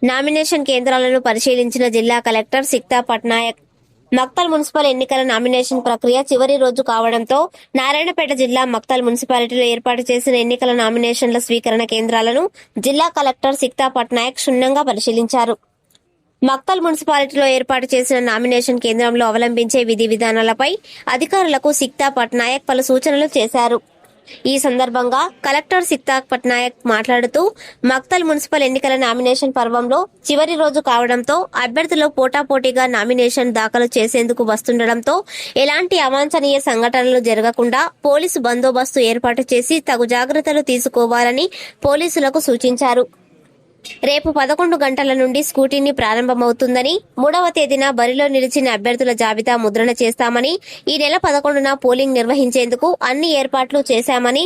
Nomination కేంద్రాలను పరిశీలించిన జిల్లా కలెక్టర్ సిక్తా పట్నాయక్ మక్తల్ మున్సిపల్ ఎన్నికల నామినేషన్ ప్రక్రియ చివరి రోజు కావడంతో నారాయణపేట జిల్లా మక్తల్ మున్సిపాలిటీలో ఏర్పాటు చేసిన ఎన్నికల నామినేషన్ల స్వీకరణ కేంద్రాలను జిల్లా కలెక్టర్ సిక్తా పట్నాయక్ క్షుణ్ణంగా పరిశీలించారు. మక్తల్ మున్సిపాలిటీలో ఏర్పాటు చేసిన నామినేషన్ కేంద్రంలో అవలంబించే విధి విధానాలపై అధికారులకు సిక్తా పట్నాయక్ పలు సూచనలు చేశారు. ఈ సందర్భంగా కలెక్టర్ సిక్తా పట్నాయక్ మాట్లాడుతూ మక్తల్ మున్సిపల్ ఎన్నికల నామినేషన్ పర్వంలో చివరి రోజు కావడంతో అభ్యర్థులు పోటాపోటీగా నామినేషన్ దాఖలు చేసేందుకు వస్తుండటంతో ఎలాంటి అవాంఛనీయ సంఘటనలు జరగకుండా పోలీసు బందోబస్తు ఏర్పాటు చేసి తగు జాగ్రత్తలు తీసుకోవాలని పోలీసులకు సూచించారు. రేపు 11 గంటల నుండి స్కూటీని ప్రారంభమవుతుందని, 3వ తేదీన బరిలో నిలిచిన అభ్యర్థుల జాబితా ముద్రణ చేస్తామని, ఈ నెల 11న పోలింగ్ నిర్వహించేందుకు అన్ని ఏర్పాట్లు చేశామని,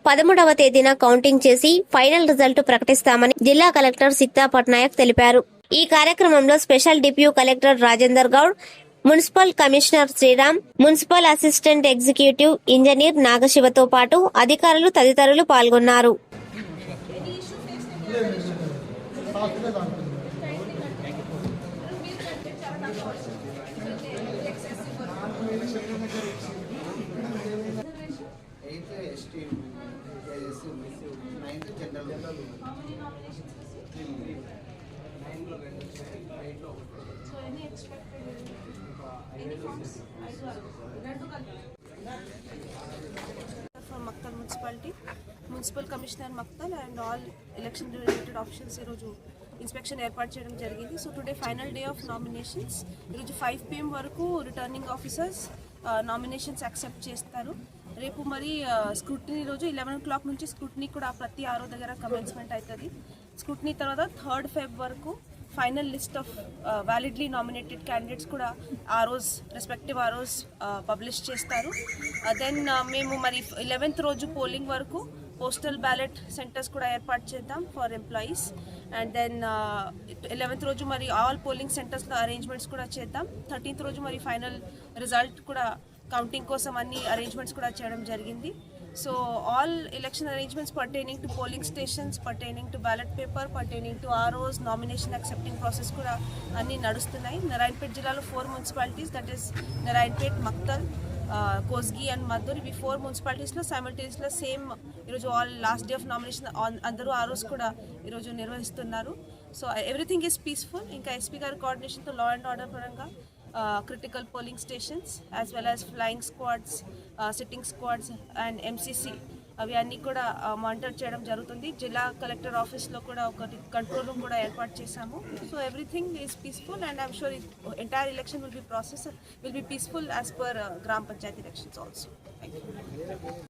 13వ తేదీన కౌంటింగ్ చేసి ఫైనల్ రిజల్ట్ ప్రకటిస్తామని జిల్లా కలెక్టర్ సిక్తా పట్నాయక్ తెలిపారు. ఈ కార్యక్రమంలో special deputy collector Rajender Goud, municipal commissioner Sriram, municipal assistant executive engineer నాగశివతో పాటు అధికారులు తదితరులు పాల్గొన్నారు. From Maktal Municipality, Municipal Commissioner Maktal and all election related officials inspection ఏర్పాటు చేయడం జరిగింది. So today final day of nominations. ఈరోజు 5 PM వరకు రిటర్నింగ్ ఆఫీసర్స్ నామినేషన్స్ యాక్సెప్ట్ చేస్తారు. రేపు మరి స్క్రూటినీ రోజు 11 o'clock నుంచి స్క్రూటినీ కూడా ప్రతి ఆరో దగ్గర కమెన్స్మెంట్ అవుతుంది. స్క్రూటినీ తర్వాత 3rd Feb వరకు final list of validly nominated candidates కూడా ఆ రోజు రెస్పెక్టివ్ ఆ రోజు పబ్లిష్ చేస్తారు. దెన్ మేము మరి 11th రోజు పోలింగ్ వరకు పోస్టల్ బ్యాలెట్ సెంటర్స్ కూడా ఏర్పాటు చేద్దాం for employees. And then 11th రోజు మరి ఆల్ పోలింగ్ సెంటర్స్లో అరేంజ్మెంట్స్ కూడా చేద్దాం. 13th రోజు మరి ఫైనల్ రిజల్ట్ కూడా కౌంటింగ్ కోసం అన్ని అరేంజ్మెంట్స్ కూడా చేయడం జరిగింది. So all election arrangements pertaining to polling stations, pertaining to ballot paper, pertaining to ROs, nomination accepting process కూడా అన్నీ నడుస్తున్నాయి. నారాయణపేట జిల్లాలో 4 municipalities, that is Narayanpet, Maktal, Kosgi and Maddur, ఇవి 4 మున్సిపాలిటీస్లో సైమల్టేనియస్లో సేమ్ ఈరోజు all last day of nomination అందరూ ఆర్ఓస్ కూడా ఈరోజు నిర్వహిస్తున్నారు. So everything is peaceful. ఇంకా ఎస్పీ గారి కోఆర్డినేషన్తో లా అండ్ ఆర్డర్ పరంగా critical polling stations as well as flying squads, sitting squads and MCC అవి అన్నీ కూడా మానిటర్ చేయడం జరుగుతుంది. జిల్లా కలెక్టర్ ఆఫీస్లో కూడా ఒక కంట్రోల్ రూమ్ కూడా ఏర్పాటు చేశాము. So everything is peaceful and I'm sure entire election will be peaceful as per gram panchayat elections also. Thank you.